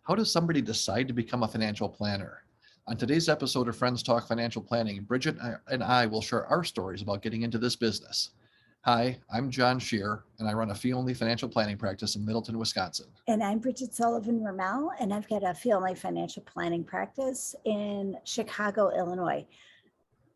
How does somebody decide to become a financial planner? On today's episode of Friends Talk Financial Planning, Bridget and I will share our stories about getting into this business. Hi, I'm John Scherer, and I run a fee-only financial planning practice in Middleton, Wisconsin. And I'm Bridget Sullivan Mermel, and I've got a fee-only financial planning practice in Chicago, Illinois.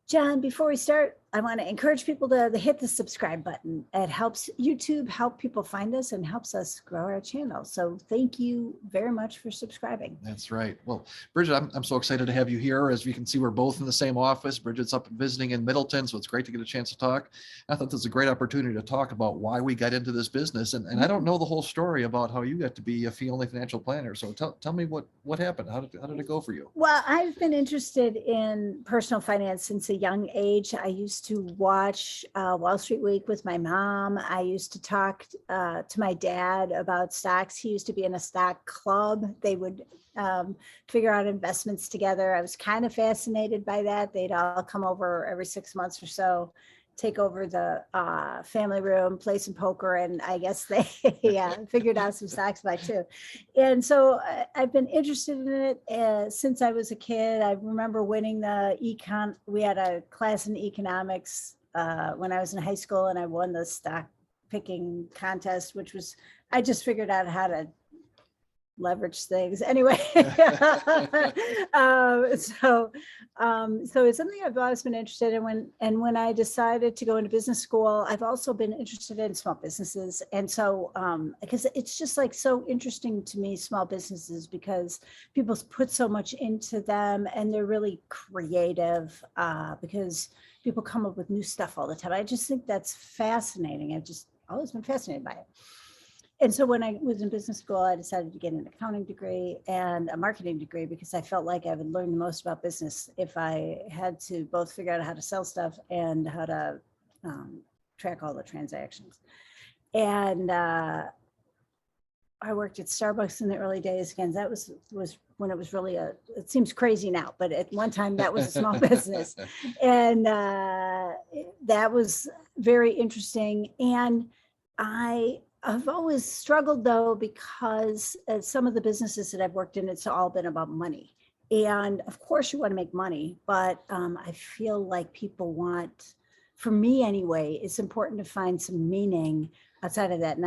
John, before we start, I want to encourage people to hit the subscribe button. It helps YouTube help people find us and helps us grow our channel. So thank you very much for subscribing. That's right. Well, Bridget, I'm so excited to have you here. As you can see, we're both in the same office. Bridget's up visiting in Middleton, so it's great to get a chance to talk. I thought this was a great opportunity to talk about why we got into this business. And I don't know the whole story about how you got to be a fee-only financial planner. So tell me what happened. How did it go for you? Well, I've been interested in personal finance since a young age. I used to watch Wall Street Week with my mom. I used to talk to my dad about stocks. He used to be in a stock club. They would figure out investments together. I was kind of fascinated by that. They'd all come over every 6 months or so, take over the family room, play some poker, and I guess they figured out some stocks by too. And so I've been interested in it since I was a kid. I remember winning we had a class in economics when I was in high school, and I won the stock picking contest, I just figured out how to leverage things anyway. So it's something I've always been interested in. When I decided to go into business school, I've also been interested in small businesses. And so because it's just like so interesting to me, small businesses, because people put so much into them and they're really creative because people come up with new stuff all the time. I just think that's fascinating. I've just always been fascinated by it. And so when I was in business school, I decided to get an accounting degree and a marketing degree because I felt like I would learn the most about business if I had to both figure out how to sell stuff and how to track all the transactions. And I worked at Starbucks in the early days. Again, that was when it was really it seems crazy now, but at one time that was a small business. And that was very interesting. And I've always struggled though, because some of the businesses that I've worked in, it's all been about money. And of course you want to make money, but I feel like people want, for me anyway, it's important to find some meaning outside of that,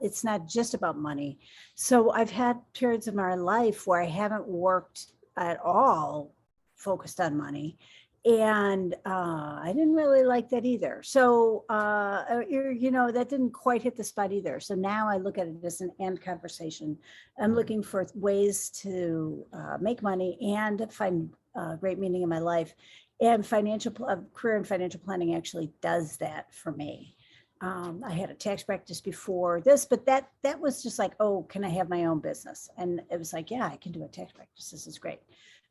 it's not just about money. So I've had periods of my life where I haven't worked at all focused on money. And I didn't really like that either. So, that didn't quite hit the spot either. So now I look at it as an and conversation. I'm looking for ways to make money and find great meaning in my life. And career in financial planning actually does that for me. I had a tax practice before this, but that was just like, oh, can I have my own business? And it was like, yeah, I can do a tax practice. This is great.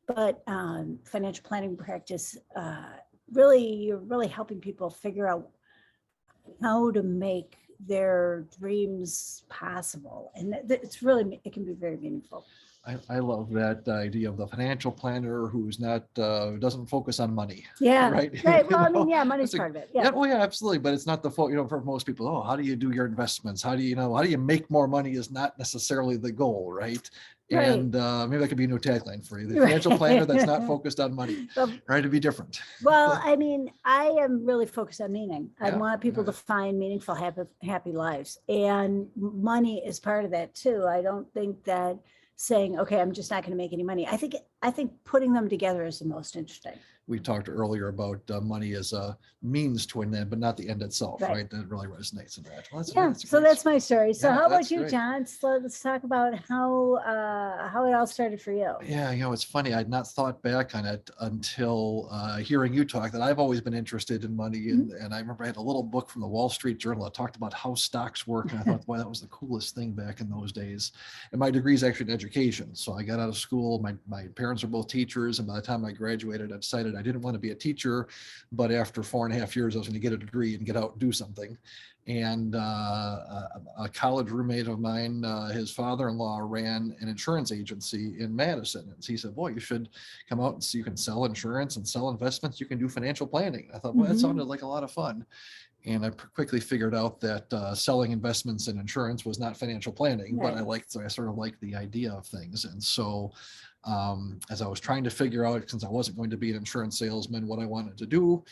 But financial planning practice, you're really helping people figure out how to make their dreams possible. And it can be very meaningful. I love that idea of the financial planner who's not doesn't focus on money. Yeah. Right. Right. Well, money's part of it. Yeah. Oh yeah, absolutely. But it's not for most people. Oh, how do you do your investments? How do you make more money is not necessarily the goal, right? Right. And maybe that could be a new tagline for you: the financial planner that's not focused on money. Right, to be different. Well, I mean, I am really focused on meaning. I want people to find meaningful, happy lives, and money is part of that too. I don't think that saying, okay, I'm just not going to make any money. I think putting them together is the most interesting. We talked earlier about money as a means to an end, but not the end itself, right? That really resonates in that. Well, that's my story. So how about you, great. John? So let's talk about how it all started for you. Yeah, it's funny. I'd not thought back on it until hearing you talk that I've always been interested in money. And I remember I had a little book from the Wall Street Journal that talked about how stocks work. And I thought, boy, that was the coolest thing back in those days. And my degree is actually in education. So I got out of school. My parents are both teachers. And by the time I graduated, I decided I didn't want to be a teacher, but after 4.5 years, I was going to get a degree and get out and do something. And a college roommate of mine, his father-in-law ran an insurance agency in Madison. And he said, boy, you should come out and see, you can sell insurance and sell investments. You can do financial planning. I thought, well, that sounded like a lot of fun. And I quickly figured out that selling investments and insurance was not financial planning, but Right. I sort of liked the idea of things. And so as I was trying to figure out, since I wasn't going to be an insurance salesman, what I wanted to do,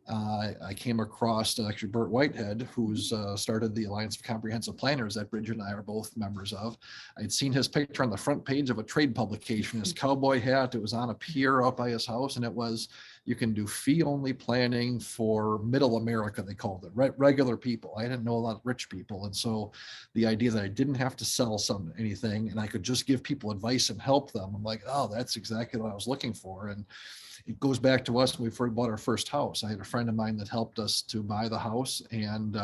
I came across actually Burt Whitehead, who's started the Alliance of Comprehensive Planners that Bridget and I are both members of. I'd seen his picture on the front page of a trade publication, his cowboy hat. It was on a pier out by his house, and it was, you can do fee-only planning for middle America, they called it, regular people. I didn't know a lot of rich people. And so the idea that I didn't have to sell anything and I could just give people advice and help them, I'm like, oh, that's exactly what I was looking for. And it goes back to us when we bought our first house. I had a friend of mine that helped us to buy the house, and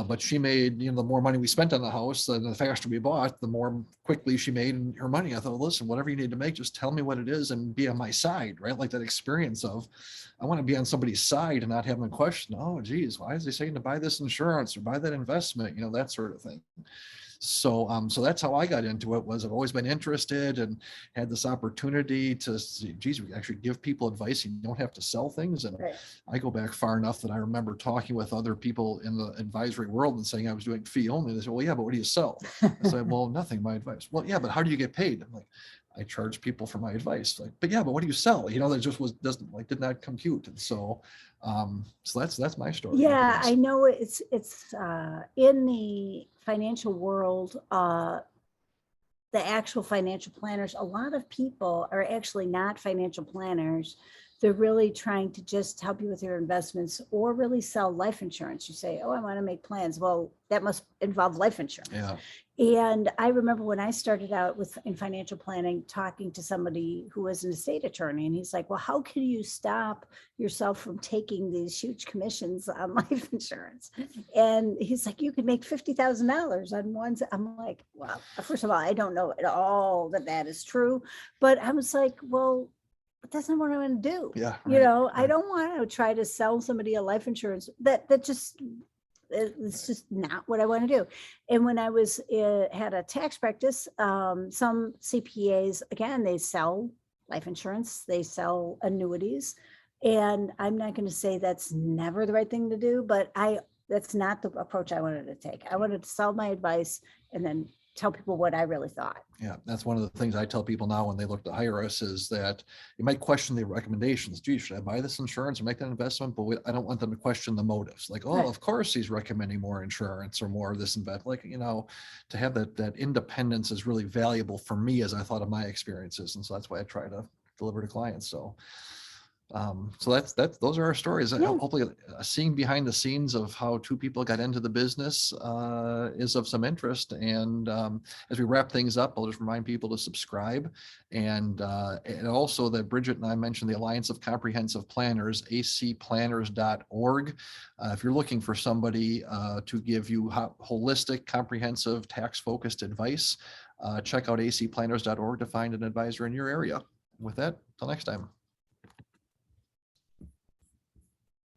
but she made, the more money we spent on the house, the faster we bought, the more quickly she made her money. I thought, well, listen, whatever you need to make, just tell me what it is and be on my side, right? Like that experience of, I want to be on somebody's side and not have them question, oh, geez, why is he saying to buy this insurance or buy that investment, that sort of thing. So that's how I got into it. Was I've always been interested and had this opportunity to see, geez, we actually give people advice. You don't have to sell things. And Right. I go back far enough that I remember talking with other people in the advisory world and saying I was doing fee only. They said, well, yeah, but what do you sell? I said, well, nothing, my advice. Well, yeah, but how do you get paid? I'm like, I charge people for my advice. Like, but yeah, but what do you sell? That just did not compute. And so that's my story. Yeah, I know it's in the financial world, the actual financial planners, a lot of people are actually not financial planners. They're really trying to just help you with your investments or really sell life insurance. You say, oh, I want to make plans. Well, that must involve life insurance. Yeah. And I remember when I started out in financial planning, talking to somebody who was an estate attorney, and he's like, well, how can you stop yourself from taking these huge commissions on life insurance? And he's like, you could make $50,000 on one. I'm like, well, first of all, I don't know at all that is true. But I was like, well, but that's not what I want to do. Yeah. Right, I don't want to try to sell somebody a life insurance that just, it's just not what I want to do. And when I was had a tax practice, some CPAs, again, they sell life insurance, they sell annuities. And I'm not going to say that's never the right thing to do, but that's not the approach I wanted to take. I wanted to sell my advice and then tell people what I really thought. Yeah, that's one of the things I tell people now when they look to hire us, is that you might question the recommendations. Gee, should I buy this insurance or make that investment? But I don't want them to question the motives. Like, oh, Right. Of course he's recommending more insurance or more of this invest. Like, to have that independence is really valuable for me as I thought of my experiences. And so that's why I try to deliver to clients. So those are our stories. Yeah. Hopefully seeing behind the scenes of how two people got into the business is of some interest. And as we wrap things up, I'll just remind people to subscribe, and also that Bridget and I mentioned the Alliance of Comprehensive Planners, acplanners.org. If you're looking for somebody to give you holistic, comprehensive, tax-focused advice, check out acplanners.org to find an advisor in your area. With that, till next time.